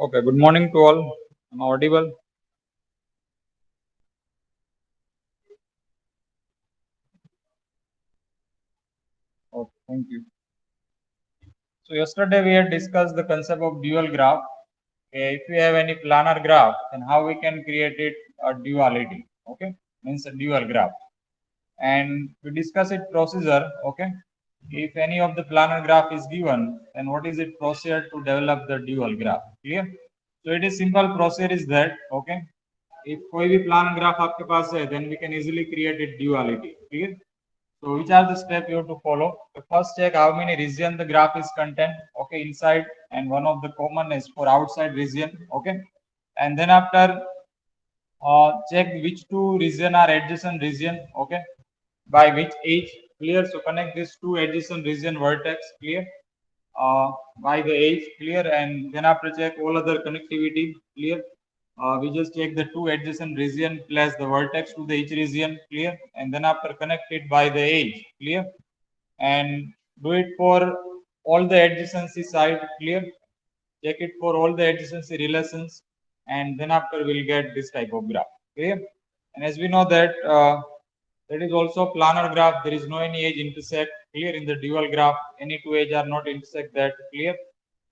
Okay, good morning to all. I'm audible. Okay, thank you. So yesterday we had discussed the concept of dual graph. Okay, if we have any planar graph, then how we can create it a duality. Okay, means a dual graph. And we discuss it procedure. Okay, if any of the planar graph is given, then what is it procedure to develop the dual graph? Clear? So it is simple procedure is that. Okay, if कोई भी plan graph आपके पास है, then we can easily create a duality. Clear? So which are the steps you have to follow? The first check how many region the graph is content, okay, inside, and one of the common is for outside region, okay. And then after check which two region are adjacent region, okay, by which age, clear. So connect these two adjacent region vertex, clear, by the age, clear, and then after check all other connectivity, clear. We just check the two adjacent region plus the vertex to the each region, clear, and then after connect it by the age, clear, and do it for all the adjacency side, clear. Check it for all the adjacency relations, and then after we'll get this type of graph, clear. And as we know that that is also planar graph. There is no any edge intersect, clear. In the dual graph, any two edge are not intersect, that clear.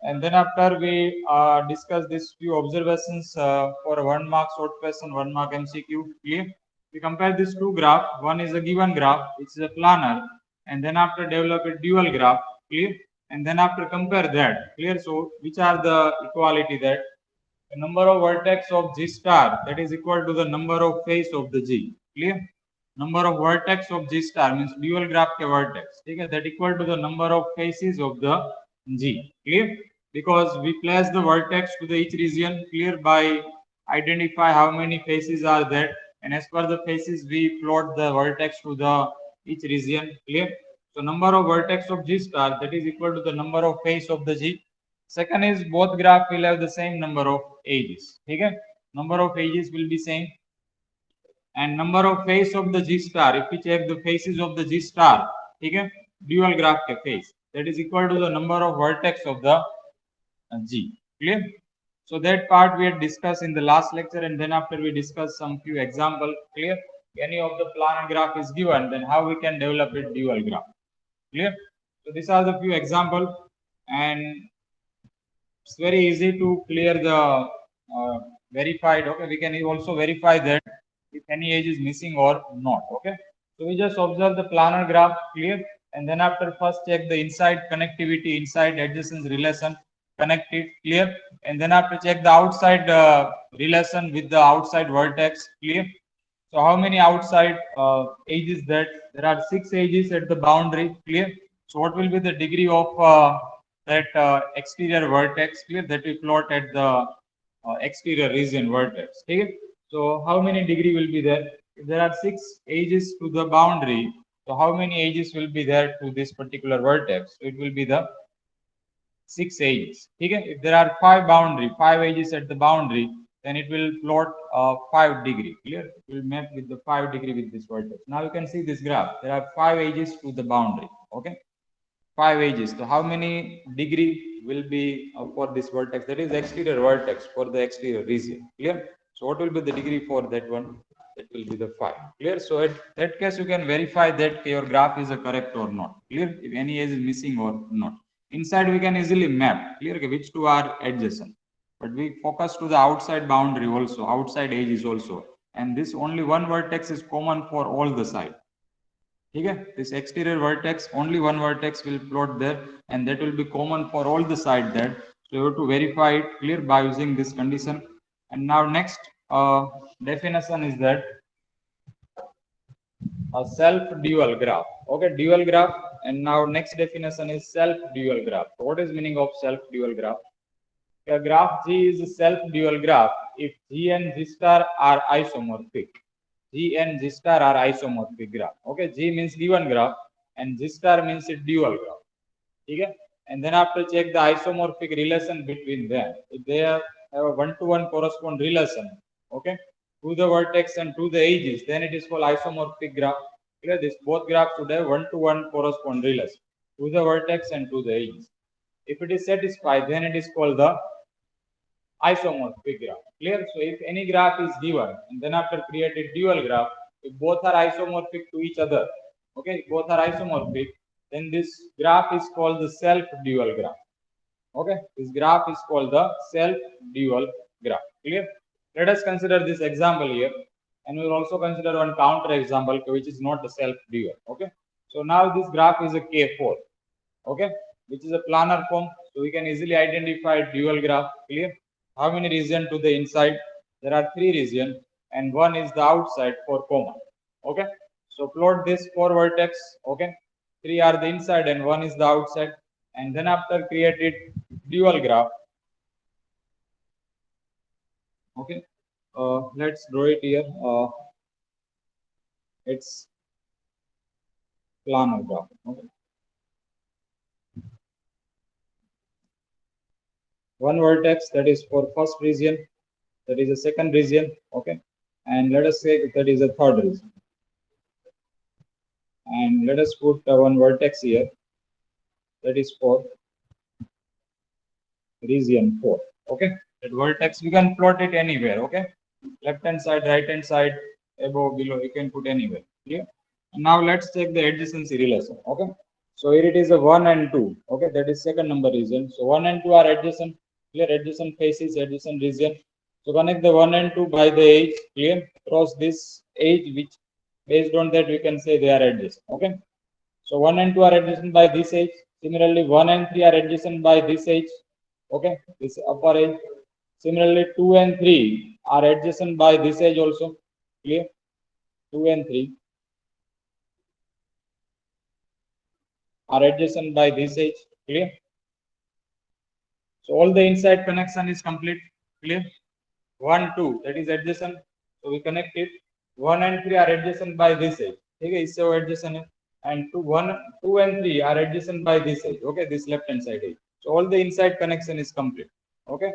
And then after we discuss these few observations for a 1 mark short question, 1 mark MCQ, clear. We compare these two graph. One is a given graph, which is a planar, and then after develop a dual graph, clear. And then after compare that, clear. So which are the equality that the number of vertex of G star that is equal to the number of face of the G, clear. Number of vertex of G star means dual graph के vertex, ठीक है, that equal to the number of faces of the G, clear. Because we place the vertex to the each region, clear, by identify how many faces are there, and as per the faces we plot the vertex to the each region, clear. So number of vertex of G star that is equal to the number of face of the G. Second is both graph will have the same number of edges, okay. Number of edges will be same, and number of face of the G star. If we check the faces of the G star, okay, dual graph के face, that is equal to the number of vertex of the G, clear. So that part we had discussed in the last lecture, and then after we discuss some few example, clear. Any of the planar graph is given, then how we can develop a dual graph, clear. So these are the few example, and it's very easy to clear the verified, okay. We can also verify that if any edge is missing or not, okay. So we just observe the planar graph, clear, and then after first check the inside connectivity, inside adjacent relation, connect it, clear, and then after check the outside relation with the outside vertex, clear. So how many outside edges that there are 6 edges at the boundary, clear. So what will be the degree of that exterior vertex, clear, that we plot at the exterior region vertex, okay. So how many degree will be there? If there are 6 edges to the boundary, so how many edges will be there to this particular vertex? So it will be the 6 edges. Okay? If there are 5 edges at the boundary, then it will plot 5 degree. Clear? It will map with the 5 degree with this vertex. Now you can see this graph. There are 5 edges to the boundary. Okay? 5 edges. So how many degree will be for this vertex? That is exterior vertex for the exterior region. Clear? So what will be the degree for that one? That will be the 5. Clear? So at that case, you can verify that your graph is correct or not. Clear? If any edge is missing or not. Inside we can easily map, clear, which two are adjacent. But we focus to the outside boundary also, outside edges also. And this only one vertex is common for all the side. Okay? This exterior vertex, only one vertex will plot there, and that will be common for all the side there. So you have to verify it, clear, by using this condition. And now next definition is that a self-dual graph. Okay, dual graph. And now next definition is self-dual graph. So what is meaning of self-dual graph? A graph G is a self-dual graph if G and G star are isomorphic. G and G star are isomorphic graph. Okay, G means given graph and G star means a dual graph. Okay, and then after check the isomorphic relation between them. If they have a one-to-one correspond relation, okay, to the vertex and to the edges, then it is called isomorphic graph. Clear? This both graphs should have one-to-one correspond relation to the vertex and to the edges. If it is satisfied, then it is called the isomorphic graph. Clear? So if any graph is given and then after created dual graph, if both are isomorphic to each other, okay, if both are isomorphic, then this graph is called the self-dual graph. Okay, this graph is called the self-dual graph. Clear? Let us consider this example here, and we will also consider one counter example which is not the self-dual. Okay, so now this graph is a K4. Okay, which is a planar form, so we can easily identify dual graph. Clear? How many regions to the inside? There are 3 regions, and one is the outside for common. Okay, so plot this 4 vertex. Okay, 3 are the inside and 1 is the outside, and then after created dual graph. Okay, let's draw it here. It's planar graph. Okay, one vertex, that is for first region, that is a second region. Okay, and let us say that is a third region, and let us put one vertex here, that is for region 4. Okay, that vertex we can plot it anywhere. Okay, left hand side, right hand side, above, below, you can put anywhere. Clear? And now let's check the adjacency relation. Okay, so here it is a 1 and 2. Okay, that is second number region. So 1 and 2 are adjacent. Clear? Adjacent faces, adjacent region. So connect the 1 and 2 by the edge. Clear? Cross this edge, which based on that we can say they are adjacent. Okay, so 1 and 2 are adjacent by this edge. Similarly, 1 and 3 are adjacent by this edge. Okay, this upper edge. Similarly, 2 and 3 are adjacent by this edge also. Clear? 2 and 3 are adjacent by this edge. Clear? So all the inside connection is complete. Clear? 1, 2, that is adjacent. So we connect it. 1 and 3 are adjacent by this edge. Okay, so adjacent. And 2 and 3 are adjacent by this edge. Okay, this left hand side edge. So all the inside connection is complete. Okay,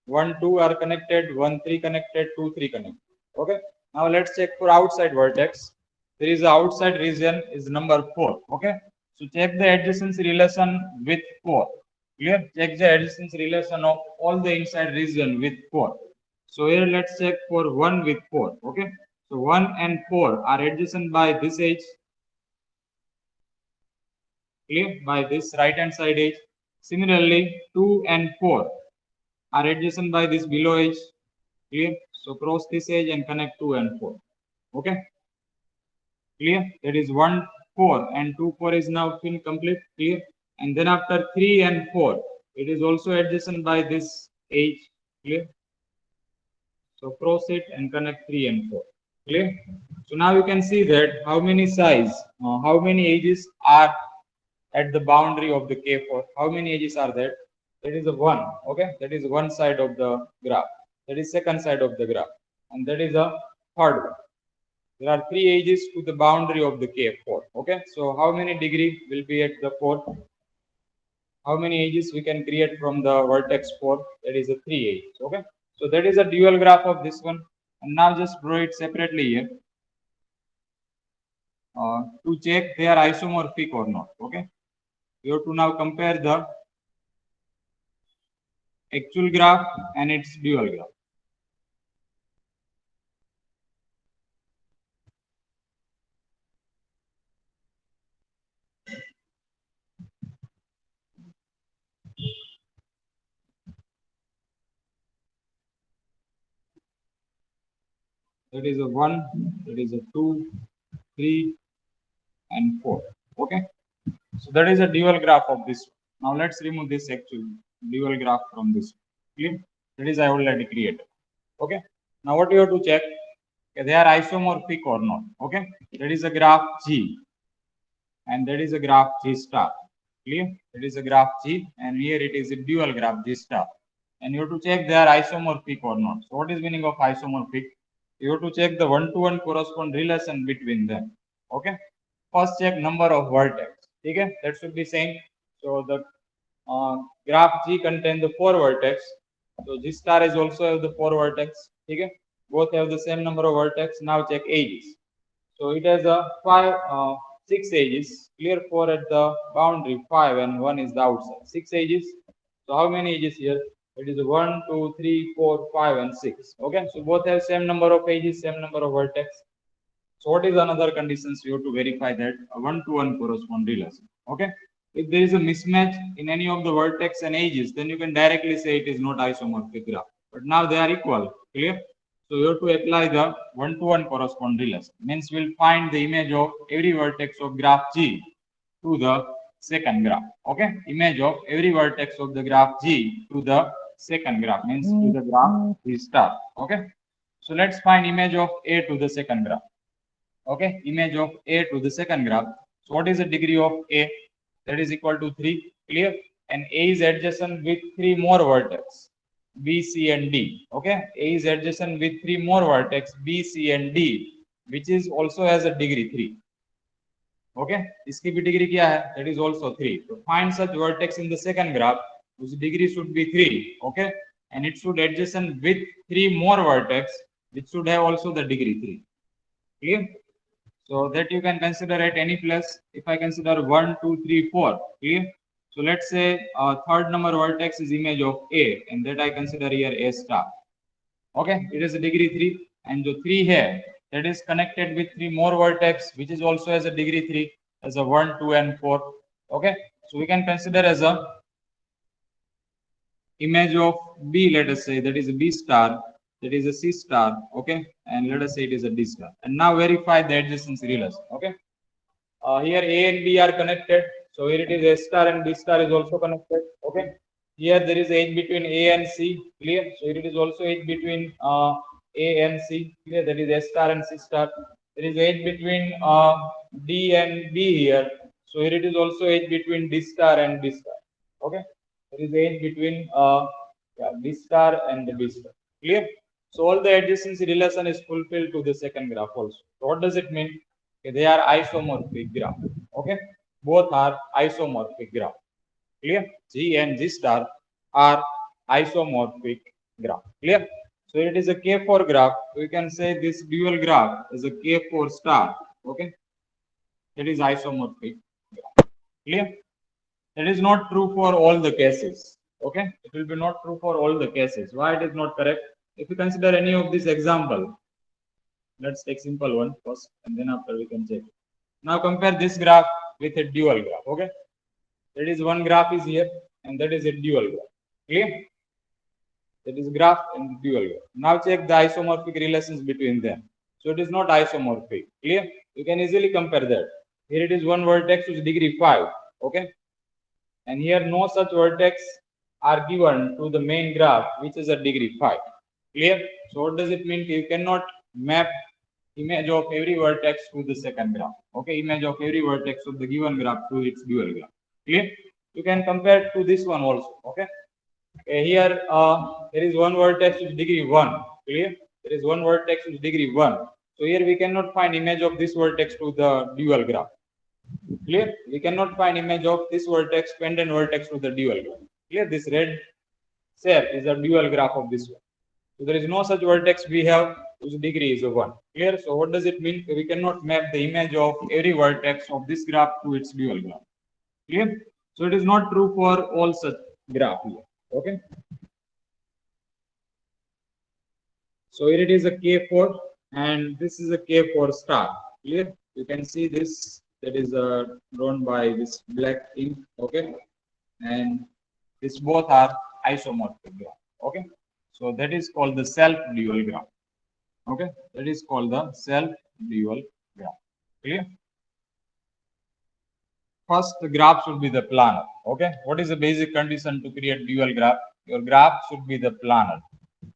1, 2 are connected, 1, 3 connected, 2, 3 connected. Okay, now let's check for outside vertex. There is a outside region is number 4. Okay, so check the adjacency relation with 4. Clear? Check the adjacency relation of all the inside region with 4. So here let's check for 1 with 4. Okay, so 1 and 4 are adjacent by this edge. Clear? By this right hand side edge. Similarly, 2 and 4 are adjacent by this below edge. Clear? So cross this edge and connect 2 and 4. Okay, clear? That is 1, 4 and 2, 4 is now been complete. Clear? And then after 3 and 4, it is also adjacent by this edge. Clear? So cross it and connect 3 and 4. Clear? So now you can see that how many sides, how many edges are at the boundary of the K4. How many edges are there? That is a 1. Okay, that is one side of the graph. That is second side of the graph, and that is a third one. There are 3 edges to the boundary of the K4. Okay, so how many degree will be at the 4? How many edges we can create from the vertex 4? That is a 3 edges. Okay, so that is a dual graph of this one. And now just draw it separately here to check they are isomorphic or not. Okay, you have to now compare the actual graph and its dual graph. That is a 1, that is a 2, 3, and 4. Okay, so that is a dual graph of this. Now let's remove this actual dual graph from this. Clear? That is I already created. Okay, now what you have to check, they are isomorphic or not. Okay, that is a graph G, and that is a graph G star. Clear? That is a graph G, and here it is a dual graph G star, and you have to check they are isomorphic or not. So what is meaning of isomorphic? You have to check the one-to-one correspond relation between them. Okay, first check number of vertex. Okay, that should be same. So the graph G contain the 4 vertex. So G star is also have the 4 vertex. Okay, both have the same number of vertex. Now check edges. So it has a 6 edges. Clear 4 at the boundary, 5 and 1 is the outside. 6 edges. So how many edges here? It is 1, 2, 3, 4, 5, and 6. Okay, so both have same number of edges, same number of vertex. So what is another conditions? We have to verify that a 1-to-1 correspond relation. Okay, if there is a mismatch in any of the vertex and edges, then you can directly say it is not isomorphic graph. But now they are equal. Clear? So you have to apply the 1-to-1 correspond relation. Means we'll find the image of every vertex of graph G to the second graph. Okay, image of every vertex of the graph G to the second graph means to the graph G star. Okay, so let's find image of A to the second graph. Okay, image of A to the second graph. So what is the degree of A? That is equal to 3. Clear? And A is adjacent with 3 more vertex B, C, and D. Okay, A is adjacent with 3 more vertex B, C, and D, which is also has a degree 3. Okay, इसकी भी degree क्या है? That is also 3. So find such vertex in the second graph whose degree should be 3. Okay, and it should adjacent with 3 more vertex which should have also the degree 3. Clear? So that you can consider at any place. If I consider 1, 2, 3, 4. Clear? So let's say third number vertex is image of A, and that I consider here A star. Okay, it is a degree 3, and the 3 here that is connected with 3 more vertex which is also as a degree 3 as a 1, 2, and 4. Okay, so we can consider as a image of B, let us say that is a B star, that is a C star. Okay, and let us say it is a D star. And now verify the adjacency relation. Okay, here A and B are connected, so here it is A star and B star is also connected. Okay, here there is edge between A and C. Clear? So here it is also edge between A and C. Clear? That is A star and C star. There is edge between D and B here. So here it is also edge between D star and B star. Okay, there is edge between B star and the B star. Clear? So all the adjacency relation is fulfilled to the second graph also. So what does it mean? Okay, they are isomorphic graph. Okay, both are isomorphic graph. Clear? G and G star are isomorphic graph. Clear? So it is a K4 graph. We can say this dual graph is a K4 star. Okay, it is isomorphic graph. Clear? That is not true for all the cases. Okay, it will be not true for all the cases. Why it is not correct? If you consider any of this example, let's take simple one first, and then after we can check. Now compare this graph with a dual graph. Okay, that is one graph is here, and that is a dual graph. Clear? That is graph and dual graph. Now check the isomorphic relations between them. So it is not isomorphic. Clear? You can easily compare that. Here it is one vertex with degree 5. Okay, and here no such vertex are given to the main graph which is a degree 5. Clear? So what does it mean? You cannot map image of every vertex to the second graph. Okay, image of every vertex of the given graph to its dual graph. Clear? You can compare to this one also. Okay, here there is one vertex with degree 1. Clear? There is one vertex with degree 1. So here we cannot find image of this vertex to the dual graph. Clear? We cannot find image of this vertex, pendant vertex to the dual graph. Clear? This red shape is a dual graph of this one. So there is no such vertex we have whose degree is 1. Clear? So what does it mean? We cannot map the image of every vertex of this graph to its dual graph. Clear? So it is not true for all such graph here. Okay. So here it is a K4 and this is a K4 star. Clear? You can see this that is drawn by this black ink. Okay, and these both are isomorphic graph. Okay, so that is called the self-dual graph. Okay, that is called the self-dual graph. Clear? First, the graph should be the planar. Okay, what is the basic condition to create dual graph? Your graph should be the planar.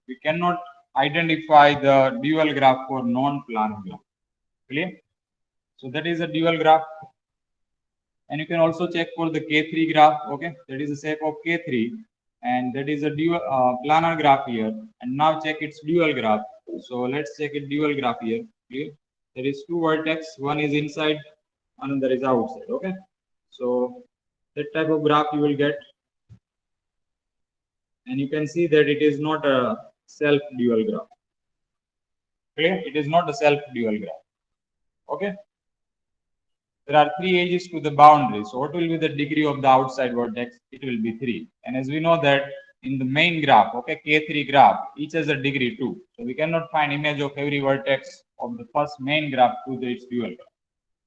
We cannot identify the dual graph for non-planar graph. Clear? So that is a dual graph. And you can also check for the K3 graph. Okay, that is the shape of K3, and that is a dual planar graph here. And now check its dual graph. So let's check a dual graph here. Clear? There is two vertex. One is inside, another is outside. Okay, so that type of graph you will get, and you can see that it is not a self-dual graph. Clear? It is not a self-dual graph. Okay. There are 3 edges to the boundary. So what will be the degree of the outside vertex? It will be 3. And as we know that in the main graph, okay, K3 graph, each has a degree 2. So we cannot find image of every vertex of the first main graph to its dual graph.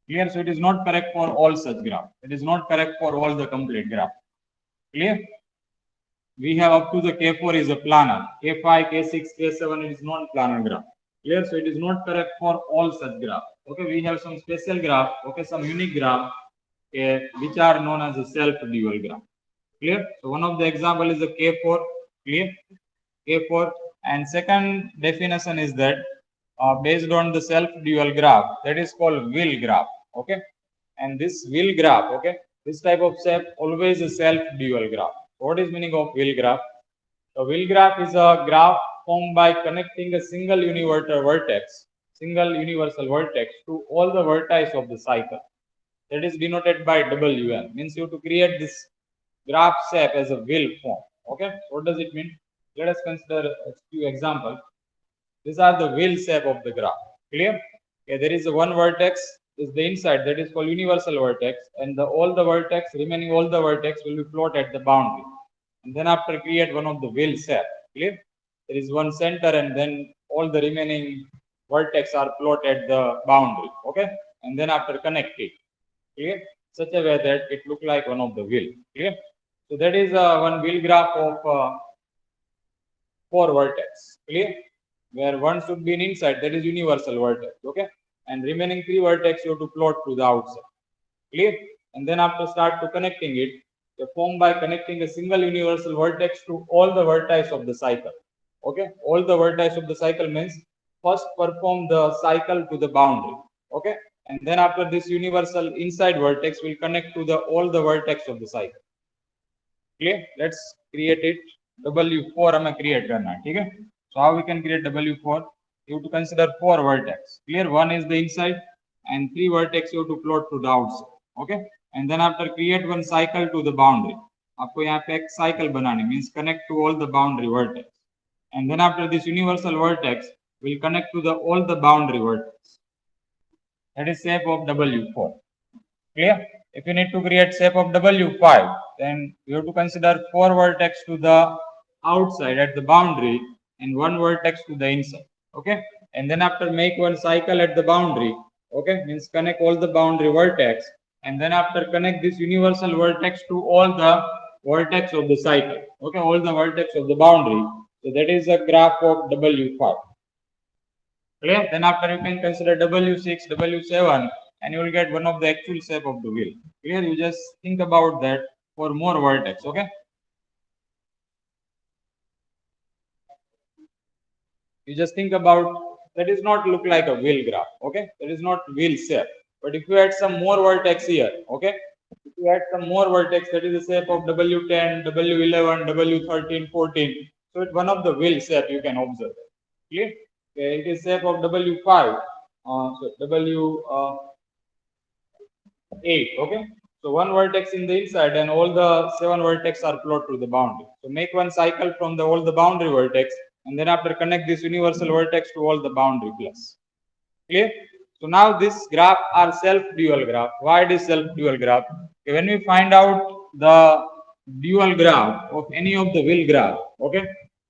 Clear? So it is not correct for all such graph. It is not correct for all the complete graph. Clear? We have up to the K4 is a planar. K5, K6, K7 is non-planar graph. Clear? So it is not correct for all such graph. Okay, we have some special graph, okay, some unique graph, which are known as a self-dual graph. Clear? So one of the example is the K4. Clear? K4. And second definition is that based on the self-dual graph, that is called wheel graph. Okay, and this wheel graph, okay, this type of shape always a self-dual graph. What is meaning of wheel graph? A wheel graph is a graph formed by connecting a single universal vertex to all the vertices of the cycle. That is denoted by WN. Means you have to create this graph shape as a wheel form. Okay, what does it mean? Let us consider a few examples. These are the wheel shape of the graph. Clear? Okay, there is a one vertex is the inside, that is called universal vertex, and all the vertex will be plotted at the boundary. And then after create one of the wheel shape. Clear? There is one center, and then all the remaining vertex are plotted at the boundary. Okay, and then after connect it. Clear? Such a way that it look like one of the wheel. Clear? So that is one wheel graph of 4 vertex. Clear? Where one should be in inside, that is universal vertex. Okay, and remaining 3 vertex you have to plot to the outside. Clear? And then after start to connecting it, they form by connecting a single universal vertex to all the vertices of the cycle. Okay, all the vertices of the cycle means first perform the cycle to the boundary. Okay, and then after this universal inside vertex will connect to the all the vertex of the cycle. Clear? Let's create it. W4 हमें create करना है, ठीक है? So how we can create W4? You have to consider 4 vertex. Clear? One is the inside, and 3 vertex you have to plot to the outside. Okay? And then after create one cycle to the boundary. आपको यहाँ पे एक cycle बनानी, means connect to all the boundary vertex. And then after this universal vertex will connect to the all the boundary vertex. That is shape of W4. Clear? If you need to create shape of W5, then you have to consider 4 vertex to the outside at the boundary and 1 vertex to the inside. Okay, and then after make one cycle at the boundary. Okay, means connect all the boundary vertex, and then after connect this universal vertex to all the vertex of the cycle. Okay, all the vertex of the boundary. So that is a graph of W5. Clear? Then after you can consider W6, W7, and you will get one of the actual shape of the wheel. Clear? You just think about that for more vertex. Okay? You just think about that is not look like a wheel graph. Okay? That is not wheel shape. But if you add some more vertex here, okay? If you add some more vertex, that is the shape of W10, W11, W13, 14. So it's one of the wheel shape you can observe. Clear? Okay, it is shape of W5. So W8. Okay. So one vertex in the inside and all the 7 vertex are plotted to the boundary. So make one cycle from the all the boundary vertex, and then after connect this universal vertex to all the boundary plus. Clear? So now this graph are self-dual graph. Why it is self-dual graph? Okay, when we find out the dual graph of any of the wheel graph, okay,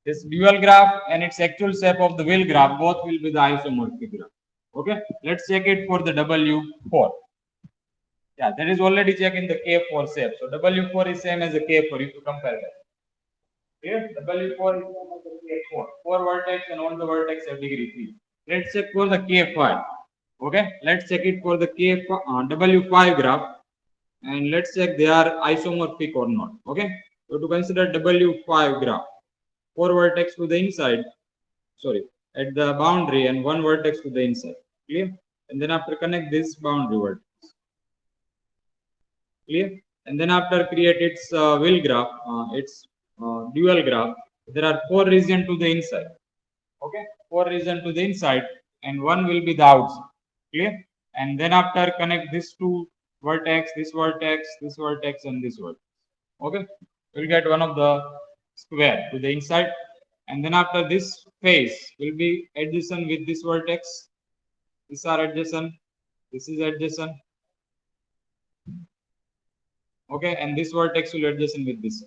this dual graph and its actual shape of the wheel graph both will be the isomorphic graph. Okay, let's check it for the W4. Yeah, that is already checked in the K4 shape. So W4 is same as the K4 if you compare that. Here W4 is same as the K4. 4 vertex and all the vertex have degree 3. Let's check for the K5. Okay, let's check it for the W5 graph, and let's check they are isomorphic or not. Okay, so to consider W5 graph, 4 vertex to the inside, sorry, at the boundary and 1 vertex to the inside. Clear? And then after connect this boundary vertex. Clear? And then after create its wheel graph, its dual graph, there are 4 regions to the inside. Okay, 4 regions to the inside, and 1 will be the outside. Clear? And then after connect this two vertex, this vertex, this vertex, and this vertex. Okay, we'll get one of the square to the inside, and then after this face will be adjacent with this vertex. These are adjacent. This is adjacent. Okay, and this vertex will adjacent with this.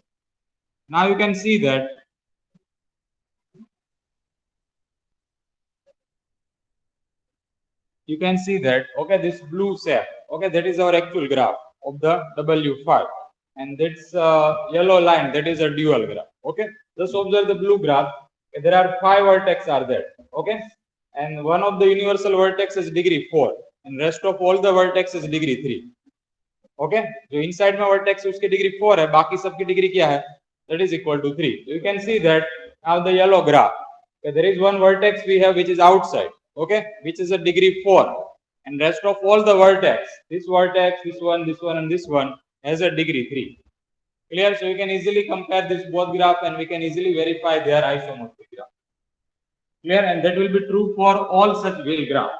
Now you can see that okay, this blue shape, okay, that is our actual graph of the W5, and this yellow line, that is a dual graph. Okay, just observe the blue graph. There are 5 vertex are there. Okay, and one of the universal vertex is degree 4, and rest of all the vertex is degree 3. Okay, जो inside में vertex उसकी degree 4 है, बाकी सबकी degree क्या है? That is equal to 3. So you can see that now the yellow graph, okay, there is one vertex we have which is outside, okay, which is a degree 4, and rest of all the vertex, this one, and this one has a degree 3. Clear? So you can easily compare this both graph and we can easily verify their isomorphic graph. Clear? And that will be true for all such wheel graph.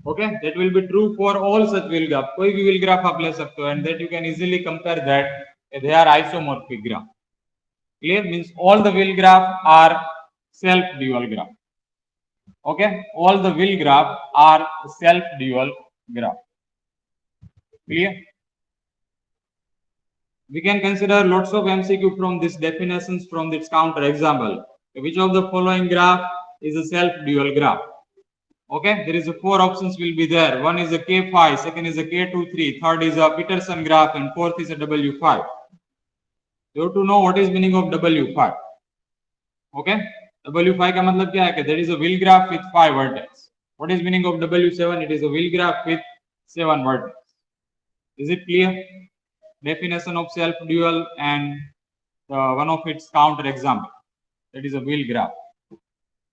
Okay, that will be true for all such wheel graph. कोई भी wheel graph आप ले सकते हो, and that you can easily compare that they are isomorphic graph. Clear? Means all the wheel graph are self dual graph. Okay, all the wheel graph are self dual graph. Clear? We can consider lots of MCQ from these definitions from this counter example. Which of the following graph is a self dual graph? Okay, there is a 4 options will be there. One is a K5, second is a K23, third is a Peterson graph, and fourth is a W5. You have to know what is meaning of W5. Okay, W5 का मतलब क्या है? There is a wheel graph with 5 vertex. What is meaning of W7? It is a wheel graph with 7 vertex. Is it clear? Definition of self dual and one of its counter example. That is a wheel graph.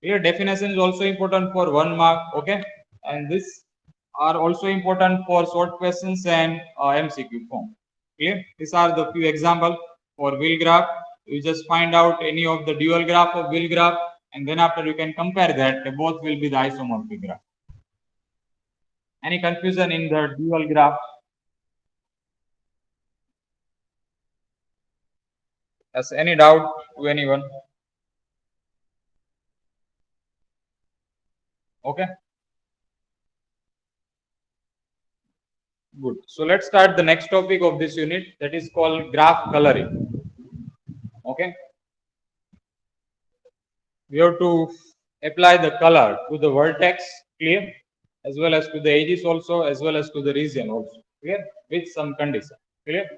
Here definition is also important for 1 mark. Okay, and this are also important for short questions and MCQ form. Clear? These are the few examples for wheel graph. You just find out any of the dual graph of wheel graph, and then after you can compare that, they both will be the isomorphic graph. Any confusion in the dual graph? Has any doubt to anyone? Okay. Good. So let's start the next topic of this unit, that is called graph coloring. Okay. We have to apply the color to the vertex, clear, as well as to the edges also, as well as to the region also, clear, with some condition, clear.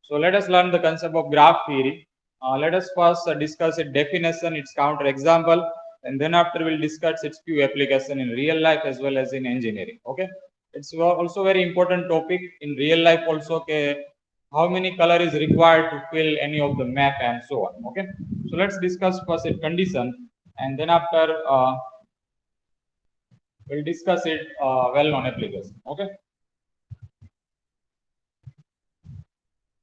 So let us learn the concept of graph theory. Let us first discuss its definition, its counter example, and then after we'll discuss its few application in real life as well as in engineering. Okay, it's also very important topic in real life also. How many color is required to fill any of the map and so on. Okay, so let's discuss first its condition, and then after we'll discuss it well-known application. Okay.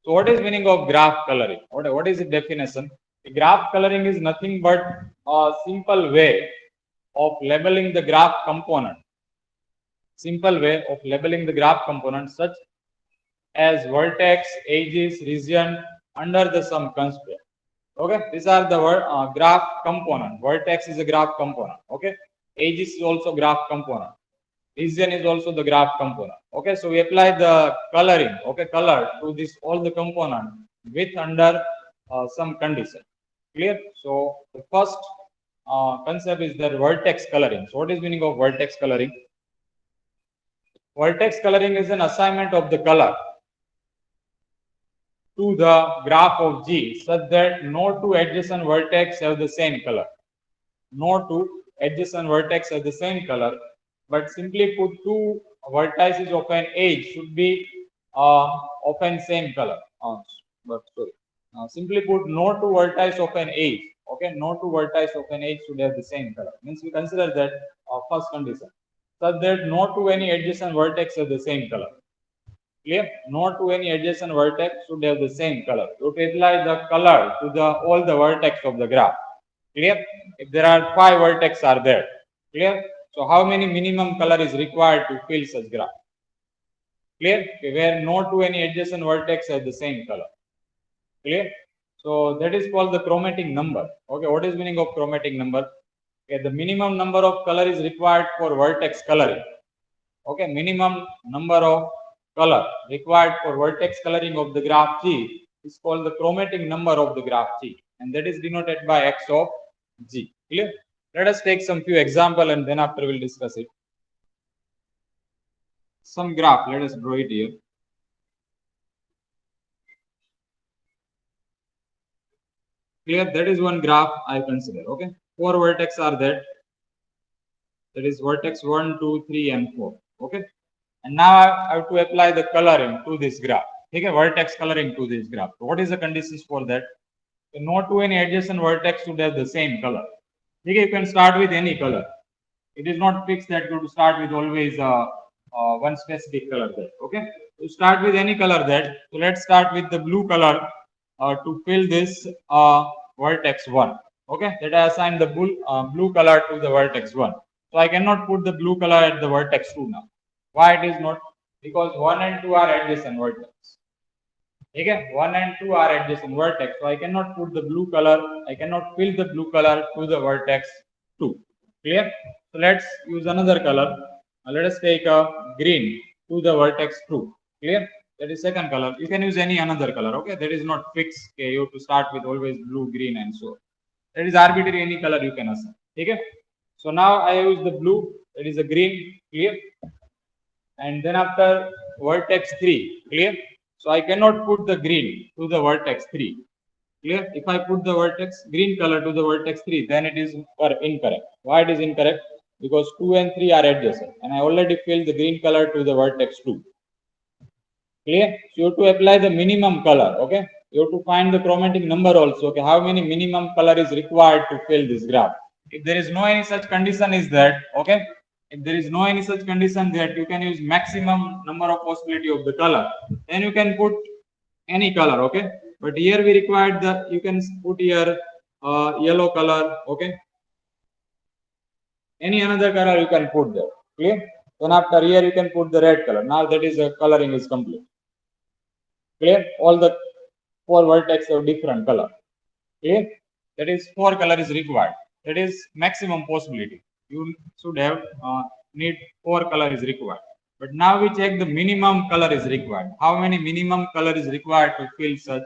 So what is meaning of graph coloring? What is the definition? Graph coloring is nothing but a simple way of labeling the graph component. Simple way of labeling the graph component such as vertex, edges, region under the some constraint. Okay, these are the graph component. Vertex is a graph component. Okay, edges is also graph component. Region is also the graph component. Okay, so we apply the coloring, okay, color to this all the component with under some condition. Clear? So the first concept is the vertex coloring. So what is meaning of vertex coloring? Vertex coloring is an assignment of the color to the graph of G such that no two adjacent vertex have the same color. No two adjacent vertex have the same color, but simply put two vertices of an edge should be of an same color. Simply put, no two vertices of an edge, okay, no two vertices of an edge should have the same color. Means we consider that first condition, such that no two any adjacent vertex have the same color. Clear? No two any adjacent vertex should have the same color. You apply the color to the all the vertex of the graph. Clear? If there are 5 vertex are there, clear? So how many minimum color is required to fill such graph? Clear? Where no two any adjacent vertex have the same color. Clear? So that is called the chromatic number. Okay, what is meaning of chromatic number? Okay, the minimum number of color is required for vertex coloring. Okay, minimum number of color required for vertex coloring of the graph G is called the chromatic number of the graph G, and that is denoted by x of G. Clear? Let us take some few example and then after we'll discuss it. Some graph, let us draw it here. Clear? That is one graph I consider. Okay, 4 vertex are there. That is vertex 1, 2, 3 and 4. Okay, and now I have to apply the coloring to this graph. Okay, vertex coloring to this graph. So what is the conditions for that? So no two any adjacent vertex should have the same color. Okay, you can start with any color. It is not fixed that you have to start with always one specific color there. Okay, you start with any color there. So let's start with the blue color to fill this vertex 1. Okay, that I assign the blue color to the vertex 1. So I cannot put the blue color at the vertex 2 now. Why it is not? Because 1 and 2 are adjacent vertex. Okay, 1 and 2 are adjacent vertex. So I cannot put the blue color, I cannot fill the blue color to the vertex 2. Clear? So let's use another color. Let us take a green to the vertex 2. Clear? That is second color. You can use any another color. Okay, that is not fixed. Okay, you have to start with always blue, green, and so. That is arbitrary, any color you can assign. Okay. So now I use the blue. That is a green. Clear? And then after vertex 3. Clear? So I cannot put the green to the vertex 3. Clear? If I put the vertex green color to the vertex 3, then it is incorrect. Why it is incorrect? Because 2 and 3 are adjacent, and I already filled the green color to the vertex 2. Clear? So you have to apply the minimum color. Okay? You have to find the chromatic number also. Okay? How many minimum color is required to fill this graph? If there is no any such condition, is that okay? If there is no any such condition that you can use maximum number of possibility of the color, then you can put any color. Okay? But here we required the, you can put here yellow color. Okay? Any another color you can put there. Clear? Then after here you can put the red color. Now that is the coloring is complete. Clear? All the 4 vertex have different color. Clear? That is 4 color is required. That is maximum possibility. You should have need 4 color is required. But now we check the minimum color is required. How many minimum color is required to fill such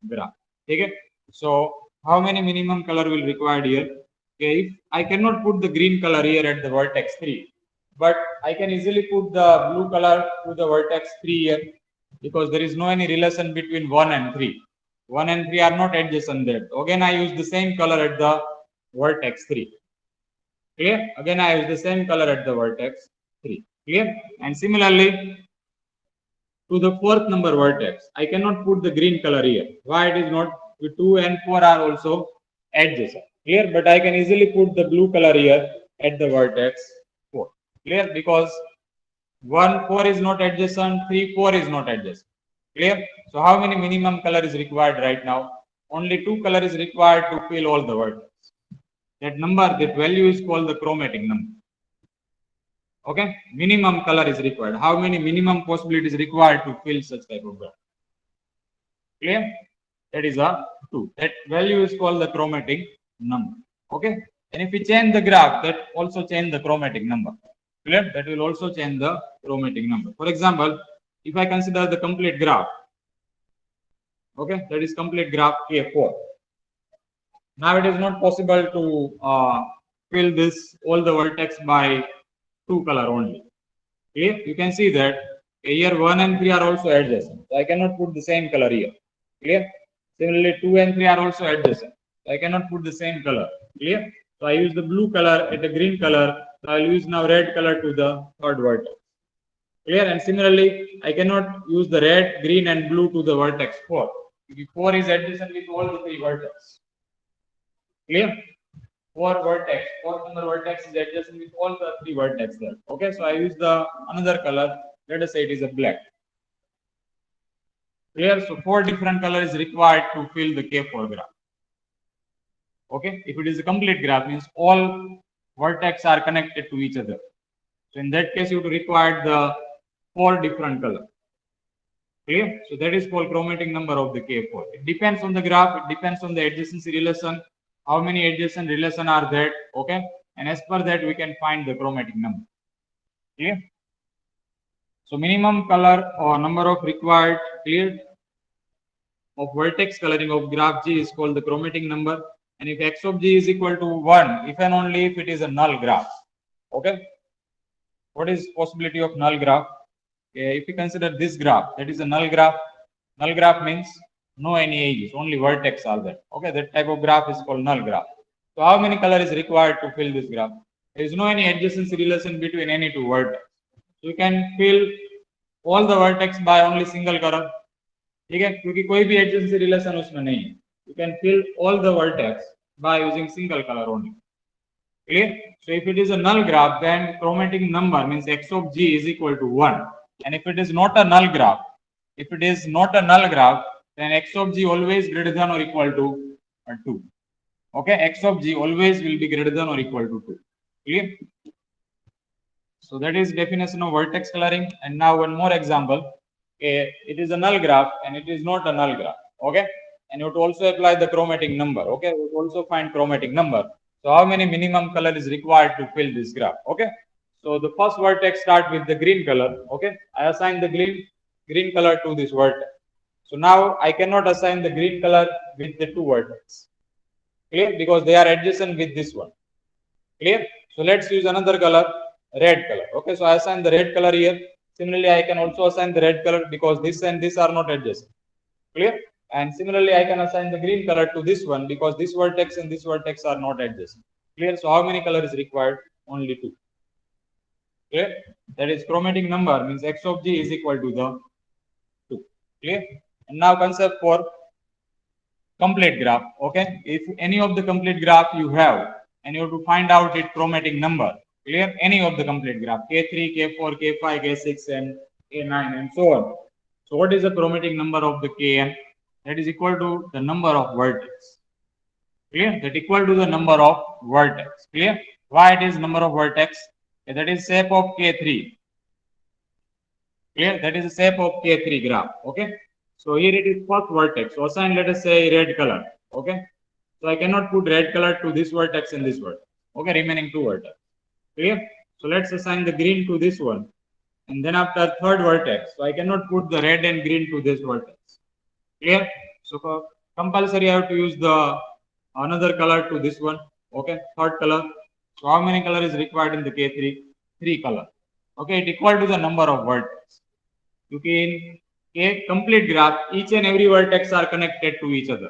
graph? Okay. So how many minimum color will required here? Okay, if I cannot put the green color here at the vertex 3, but I can easily put the blue color to the vertex 3 here, because there is no any relation between 1 and 3. 1 and 3 are not adjacent there. Again, I use the same color at the vertex 3. Clear? Again, I use the same color at the vertex 3. Clear? And similarly, to the 4th number vertex, I cannot put the green color here. Why it is not? The 2 and 4 are also adjacent. Clear? But I can easily put the blue color here at the vertex 4. Clear? Because 1, 4 is not adjacent, 3, 4 is not adjacent. Clear? So how many minimum color is required right now? Only 2 color is required to fill all the vertex. That number, that value is called the chromatic number. Okay, minimum color is required. How many minimum possibilities required to fill such type of graph? Clear? That is a 2. That value is called the chromatic number. Okay, and if we change the graph, that also change the chromatic number. Clear? That will also change the chromatic number. For example, if I consider the complete graph, okay, that is complete graph K4. Now it is not possible to fill this all the vertex by 2 color only. Okay, you can see that here 1 and 3 are also adjacent. So I cannot put the same color here. Clear? Similarly, 2 and 3 are also adjacent. So I cannot put the same color. Clear? So I use the blue color at the green color. So I will use now red color to the 3rd vertex. Clear? And similarly, I cannot use the red, green, and blue to the vertex 4. Because 4 is adjacent with all the 3 vertex. Clear? 4 vertex, 4th number vertex is adjacent with all the 3 vertex there. Okay, so I use the another color. Let us say it is a black. Clear? So 4 different colors is required to fill the K4 graph. Okay, if it is a complete graph, means all vertex are connected to each other. So in that case, you would require the 4 different colors. Clear? So that is called chromatic number of the K4. It depends on the graph. It depends on the adjacency relation. How many adjacent relation are there? Okay, and as per that we can find the chromatic number. Clear? So minimum color or number of required. Clear? of vertex coloring of graph G is called the chromatic number. And if x of G is equal to 1, if and only if it is a null graph. Okay. What is possibility of null graph? Okay, if you consider this graph, that is a null graph. Null graph means no any edges, only vertex are there. Okay, that type of graph is called null graph. So how many color is required to fill this graph? There is no any adjacency relation between any two vertex. So you can fill all the vertex by only single color. ठीक है, क्योंकि कोई भी adjacency relation उसमें नहीं है. You can fill all the vertex by using single color only. Clear? So if it is a null graph, then chromatic number means x of G is equal to 1. And if it is not a null graph, then x of G always greater than or equal to 2. Okay, x of G always will be greater than or equal to 2. Clear? So that is definition of vertex coloring. And now one more example. Okay, it is a null graph and it is not a null graph. Okay, and you would also apply the chromatic number. Okay, you would also find chromatic number. So how many minimum color is required to fill this graph? Okay, so the first vertex start with the green color. Okay, I assign the green color to this vertex. So now I cannot assign the green color with the two vertex. Clear? Because they are adjacent with this one. Clear? So let's use another color, red color. Okay, so I assign the red color here. Similarly, I can also assign the red color because this and this are not adjacent. Clear? And similarly, I can assign the green color to this one because this vertex and this vertex are not adjacent. Clear? So how many color is required? Only 2. Clear? That is chromatic number means x of G is equal to the 2. Clear? And now concept for complete graph. Okay, if any of the complete graph you have and you have to find out its chromatic number. Clear? Any of the complete graph K3, K4, K5, K6 and K9 and so on. So what is the chromatic number of the Kn? That is equal to the number of vertex. Clear? That equal to the number of vertex. Clear? Why it is number of vertex? Okay, that is shape of K3. Clear? That is the shape of K3 graph. Okay. So here it is first vertex. So assign, let us say, red color. Okay. So I cannot put red color to this vertex and this vertex. Okay, remaining two vertex. Clear? So let's assign the green to this one. And then after third vertex, so I cannot put the red and green to this vertex. Clear? So compulsory I have to use the another color to this one. Okay, third color. So how many color is required in the K3? 3 color. Okay, it equal to the number of vertex. In a complete graph, each and every vertex are connected to each other.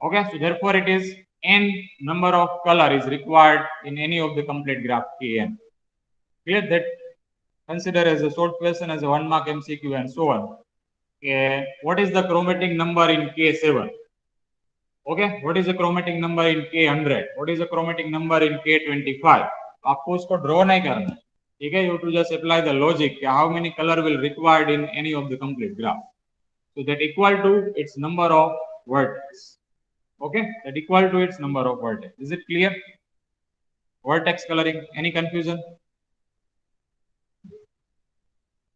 Okay, so therefore it is n number of color is required in any of the complete graph Kn. Clear? That consider as a short question, as a 1 mark MCQ and so on. What is the chromatic number in K7? Okay, what is the chromatic number in K100? What is the chromatic number in K25? आपको उसको draw नहीं करना. Okay, you have to just apply the logic. How many color will required in any of the complete graph? So that equal to its number of vertex. Okay, that equal to its number of vertex. Is it clear? Vertex coloring. Any confusion?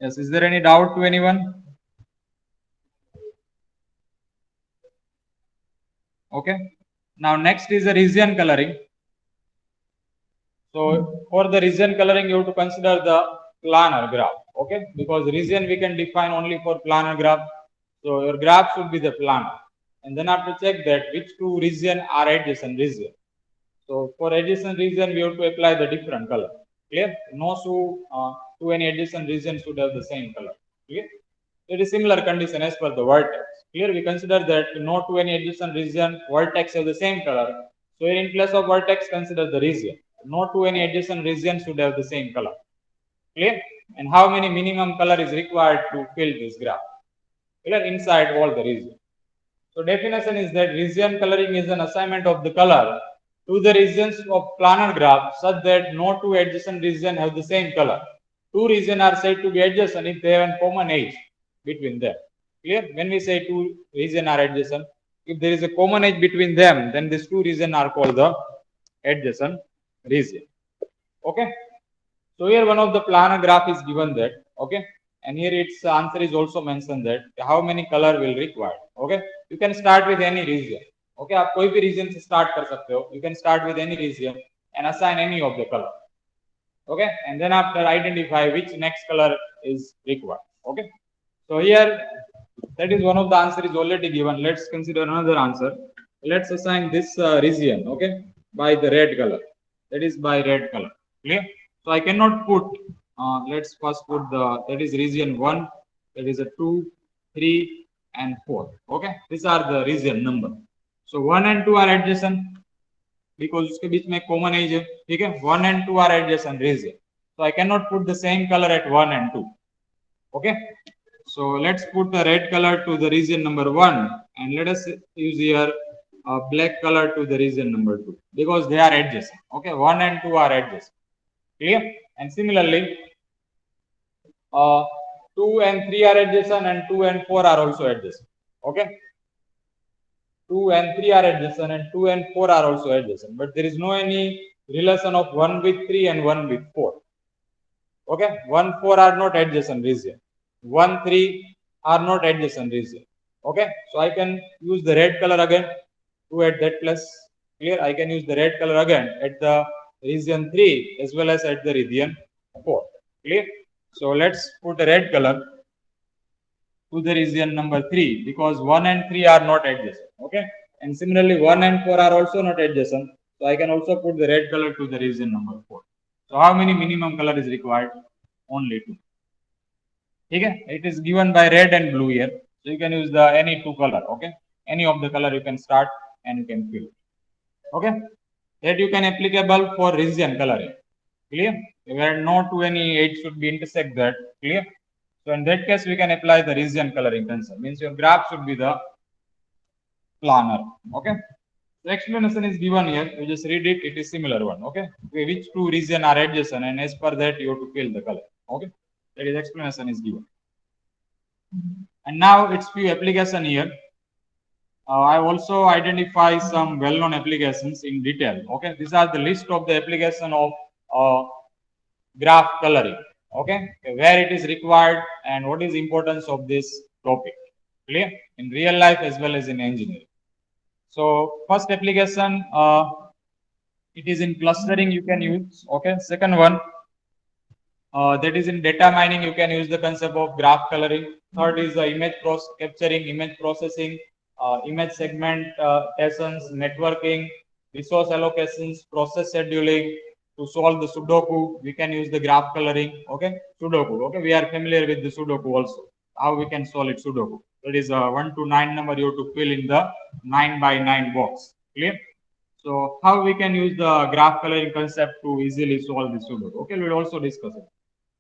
Yes. Is there any doubt to anyone? Okay. Now next is the region coloring. So for the region coloring, you have to consider the planar graph. Okay, because region we can define only for planar graph. So your graph should be the planar, and then after check that which two region are adjacent region. So for adjacent region, we have to apply the different color. Clear? No two any adjacent region should have the same color. Clear? It is similar condition as per the vertex. Clear? We consider that no two any adjacent region vertex have the same color. So in place of vertex, consider the region. No two any adjacent region should have the same color. Clear? And how many minimum color is required to fill this graph? Clear? Inside all the region. So definition is that region coloring is an assignment of the color to the regions of planar graph such that no two adjacent regions have the same color. Two regions are said to be adjacent if they have a common edge between them. Clear? When we say two regions are adjacent, if there is a common edge between them, then these two regions are called the adjacent region. Okay. So here one of the planar graph is given that. Okay. And here its answer is also mentioned that how many color will require. Okay. You can start with any region. Okay, आप कोई भी region से start कर सकते हो. You can start with any region and assign any of the color. Okay, and then after identify which next color is required. Okay, so here that is one of the answer is already given. Let's consider another answer. Let's assign this region, okay, by the red color. That is by red color. Clear? So I cannot put, let's first put the, that is region 1, that is a 2, 3 and 4. Okay, these are the region number. So 1 and 2 are adjacent because उसके बीच में common as है, ठीक है. 1 and 2 are adjacent region. So I cannot put the same color at 1 and 2. Okay. So let's put the red color to the region number 1 and let us use here black color to the region number 2 because they are adjacent. Okay, 1 and 2 are adjacent. Clear? And similarly, 2 and 3 are adjacent and 2 and 4 are also adjacent. Okay, 2 and 3 are adjacent and 2 and 4 are also adjacent, but there is no any relation of 1 with 3 and 1 with 4. Okay, 1, 4 are not adjacent region. 1, 3 are not adjacent region. Okay, so I can use the red color again to add that place. Clear? I can use the red color again at the region 3 as well as at the region 4. Clear? So let's put a red color to the region number 3 because 1 and 3 are not adjacent. Okay, and similarly 1 and 4 are also not adjacent. So I can also put the red color to the region number 4. So how many minimum color is required? Only 2. Okay, it is given by red and blue here. So you can use the any 2 color. Okay, any of the color you can start and you can fill. Okay, that you can applicable for region coloring. Clear? Where no two any edge should be intersect that. Clear? So in that case we can apply the region coloring concept. Means your graph should be the planar. Okay. The explanation is given here. You just read it. It is similar one. Okay. Which two region are adjacent, and as per that you have to fill the color. Okay. That is explanation is given. And now it's few application here. I also identify some well-known applications in detail. Okay. These are the list of the application of graph coloring. Okay. Where it is required and what is importance of this topic. Clear? In real life as well as in engineering. So first application, it is in clustering you can use. Okay. Second one, that is in data mining you can use the concept of graph coloring. Third is image capturing, image processing, image segmentations, networking, resource allocations, process scheduling. To solve the Sudoku, we can use the graph coloring. Okay, Sudoku. Okay, we are familiar with the Sudoku also. How we can solve it Sudoku? That is 1 to 9 number you have to fill in the 9 by 9 box. Clear? So how we can use the graph coloring concept to easily solve the Sudoku? Okay, we will also discuss it.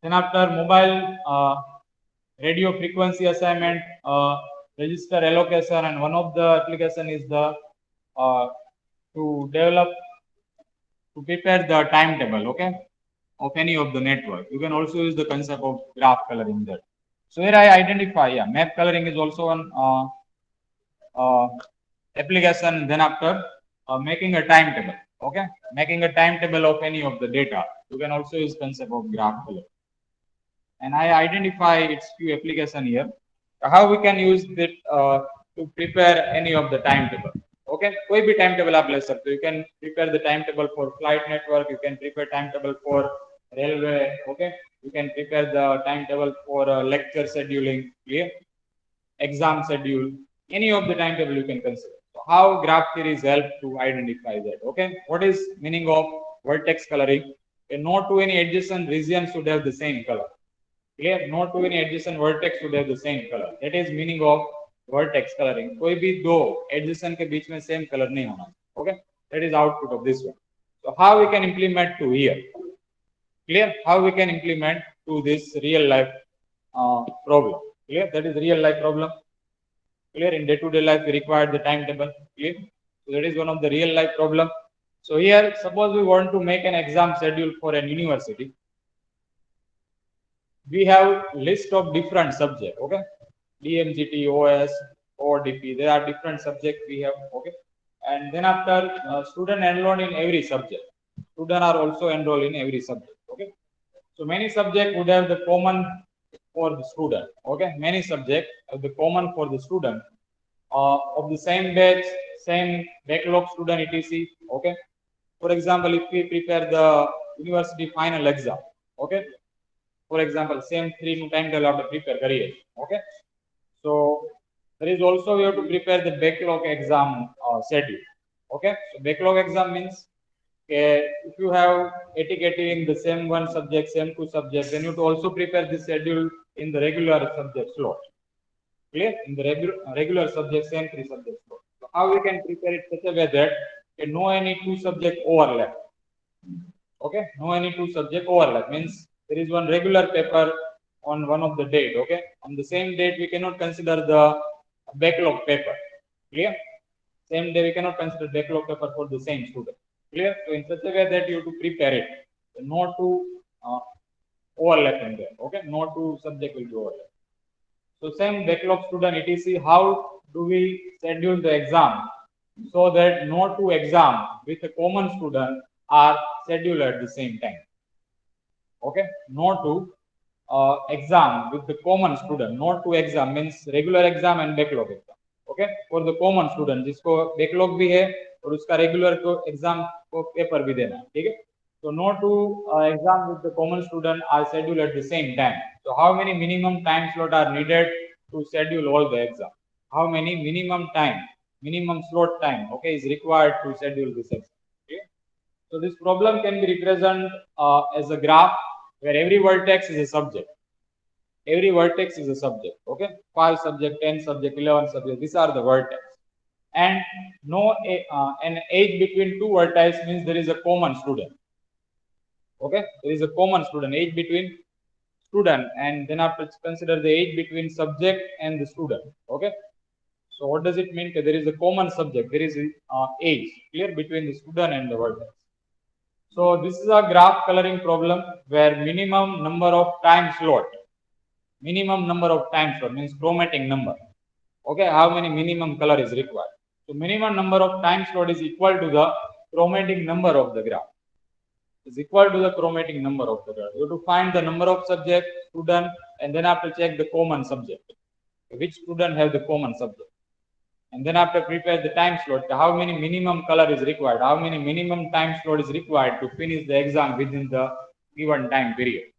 Then after mobile radio frequency assignment, register allocation, and one of the application is the to develop to prepare the timetable, okay, of any of the network. You can also use the concept of graph coloring there. So here I identify, yeah, map coloring is also an application. Then after making a timetable, okay, making a timetable of any of the data, you can also use concept of graph color. And I identify its few application here. How we can use it to prepare any of the timetable. Okay, कोई भी timetable आप ले सकते हो. You can prepare the timetable for flight network. You can prepare timetable for railway. Okay, you can prepare the timetable for lecture scheduling. Clear? Exam schedule. Any of the timetable you can consider. So how graph theories help to identify that. Okay, what is meaning of vertex coloring? Okay, no two any adjacent regions should have the same color. Clear? No two any adjacent vertex should have the same color. That is meaning of vertex coloring. कोई भी दो adjacent के बीच में same color नहीं होना. Okay, that is output of this one. So how we can implement to here? Clear? How we can implement to this real life problem? Clear? That is real life problem. Clear? In day-to-day life we require the timetable. Clear? So that is one of the real life problem. So here, suppose we want to make an exam schedule for an university. We have list of different subjects. Okay, DMGT, OS, ODP. There are different subjects we have. Okay, and then after student enrolled in every subject. Student are also enrolled in every subject. Okay, so many subjects would have the common for the student. Okay, many subjects have the common for the student of the same batch, same backlog student etc. Okay, for example, if we prepare the university final exam. Okay. For example, same 3 timetable after prepare career. Okay. So There is also we have to prepare the backlog exam schedule. Okay, so backlog exam means if you have etiquette in the same one subject, same two subjects, then you have to also prepare the schedule in the regular subject slot. Clear? In the regular subject, same three subject slot. So how we can prepare it such a way that no any two subject overlap. Okay, no any two subject overlap means there is one regular paper on one of the date. Okay, on the same date we cannot consider the backlog paper. Clear? Same day we cannot consider backlog paper for the same student. Clear? So in such a way that you have to prepare it, not to overlap in there. Okay, no two subject will be overlap. So same backlog student etc. How do we schedule the exam so that no two exam with a common student are scheduled at the same time. Okay, no two exam with the common student, not two exam means regular exam and backlog exam. Okay, for the common student जिसको backlog भी है और उसका regular को exam को paper भी देना है, ठीक है? So no two exam with the common student are scheduled at the same time. So how many minimum time slot are needed to schedule all the exam? How many minimum slot time, okay, is required to schedule this exam? Okay? So this problem can be represented as a graph where every vertex is a subject. Every vertex is a subject. Okay, 5 subject, 10 subject, 11 subject. These are the vertex. And no an age between two vertices means there is a common student. Okay, there is a common student, age between student, and then after consider the age between subject and the student. Okay, so what does it mean? There is a common subject, there is age clear between the student and the vertex. So this is a graph coloring problem where minimum number of time slot means chromatic number. Okay, how many minimum color is required? So minimum number of time slot is equal to the chromatic number of the graph. Is equal to the chromatic number of the graph. You have to find the number of subject, student, and then after check the common subject. Which student have the common subject? And then after prepare the time slot, how many minimum color is required? How many minimum time slot is required to finish the exam within the given time period?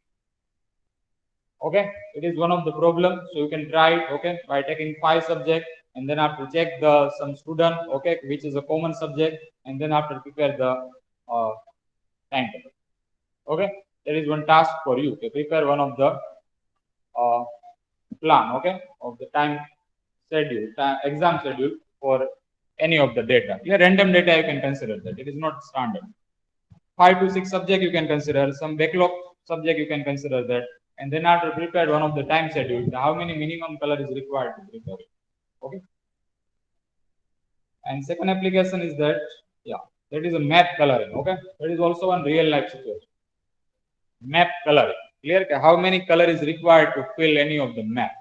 Okay, it is one of the problems. So you can try it, okay, by taking 5 subjects and then after check the some student, okay, which is a common subject, and then after prepare the timetable. Okay, there is one task for you to prepare one of the plan, okay, of the time schedule, exam schedule for any of the data. Yeah, random data you can consider that. It is not standard. 5 to 6 subject you can consider, some backlog subject you can consider that, and then after prepare one of the time schedule, how many minimum color is required to prepare it. Okay. And second application is that, yeah, that is a map coloring. Okay, that is also one real life situation. Map coloring. Clear? How many color is required to fill any of the map?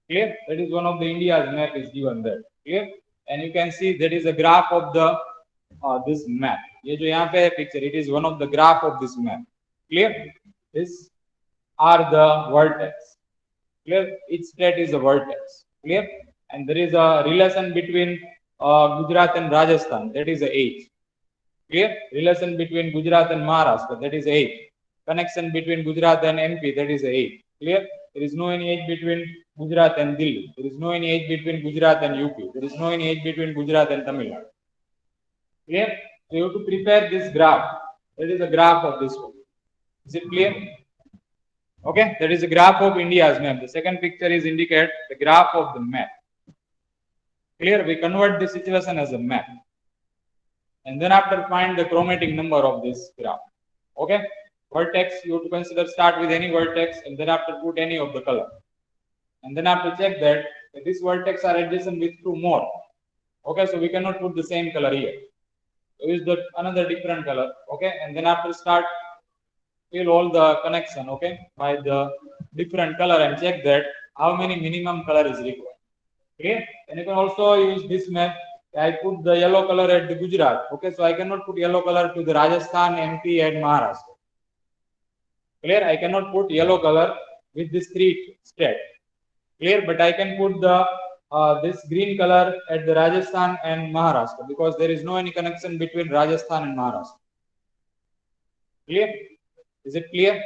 Clear? That is one of the India's map is given there. Clear? And you can see that is a graph of the this map. ये जो यहाँ पे है picture, it is one of the graph of this map. Clear? These are the vertex. Clear? Each state is a vertex. Clear? And there is a relation between Gujarat and Rajasthan. That is the age. Clear? Relation between Gujarat and Maharashtra. That is age. Connection between Gujarat and MP. That is age. Clear? There is no any age between Gujarat and Delhi. There is no any age between Gujarat and UP. There is no any age between Gujarat and Tamil Nadu. Clear? So you have to prepare this graph. That is a graph of this one. Is it clear? Okay, that is a graph of India's map. The second picture is indicate the graph of the map. Clear? We convert this situation as a map. And then after find the chromatic number of this graph. Okay, vertex you have to consider start with any vertex and then after put any of the color. And then after check that this vertex are adjacent with 2 more. Okay, so we cannot put the same color here. So use the another different color. Okay, and then after start fill all the connection, okay, by the different color and check that how many minimum color is required. Okay, and you can also use this map. I put the yellow color at the Gujarat. Okay, so I cannot put yellow color to the Rajasthan, MP, and Maharashtra. Clear? I cannot put yellow color with these 3 states. Clear? But I can put the this green color at the Rajasthan and Maharashtra because there is no any connection between Rajasthan and Maharashtra. Clear? Is it clear?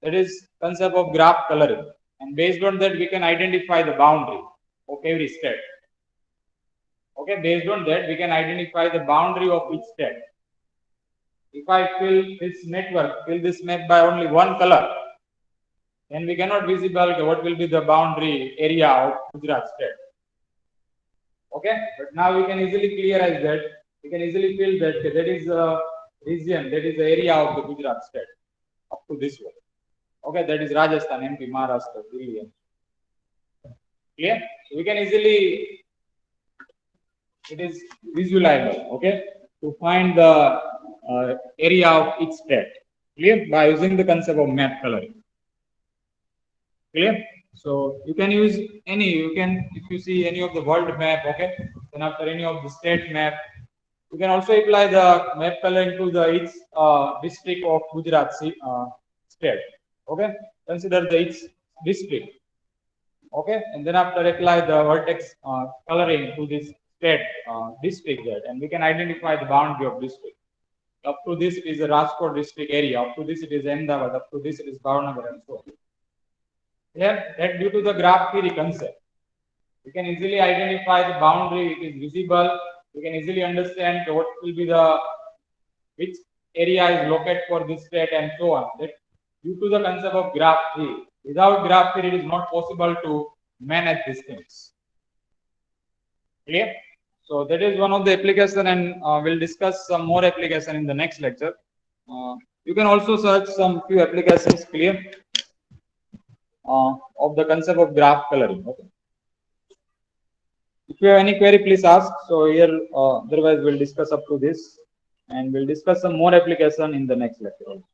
That is concept of graph coloring, and based on that we can identify the boundary. of every state. Okay, based on that, we can identify the boundary of each state. If I fill this network, fill this map by only one color, then we cannot visible what will be the boundary area of Gujarat state. Okay, but now we can easily clearize that. We can easily fill that that is a region, that is the area of the Gujarat state up to this one. Okay, that is Rajasthan, MP, Maharashtra, Delhi. Clear? So we can easily, it is visualizable, okay, to find the area of each state. Clear? By using the concept of map coloring. Clear? So you can use any, you can, if you see any of the world map, okay, then after any of the state map, you can also apply the map coloring to the each district of Gujarat state. Okay, consider the each district. Okay, and then after apply the vertex coloring to this state district there, and we can identify the boundary of district. Up to this it is the Rajkot district area, up to this it is Ahmedabad, up to this it is Bhavnagar, and so on. Here, that due to the graph theory concept, we can easily identify the boundary, it is visible, we can easily understand what will be the, which area is located for this state and so on. That due to the concept of graph theory. Without graph theory, it is not possible to manage these things. Clear? So that is one of the application, and we'll discuss some more application in the next lecture. You can also search some few applications, clear, of the concept of graph coloring. Okay. If you have any query, please ask. So here, otherwise we'll discuss up to this, and we'll discuss some more application in the next lecture also.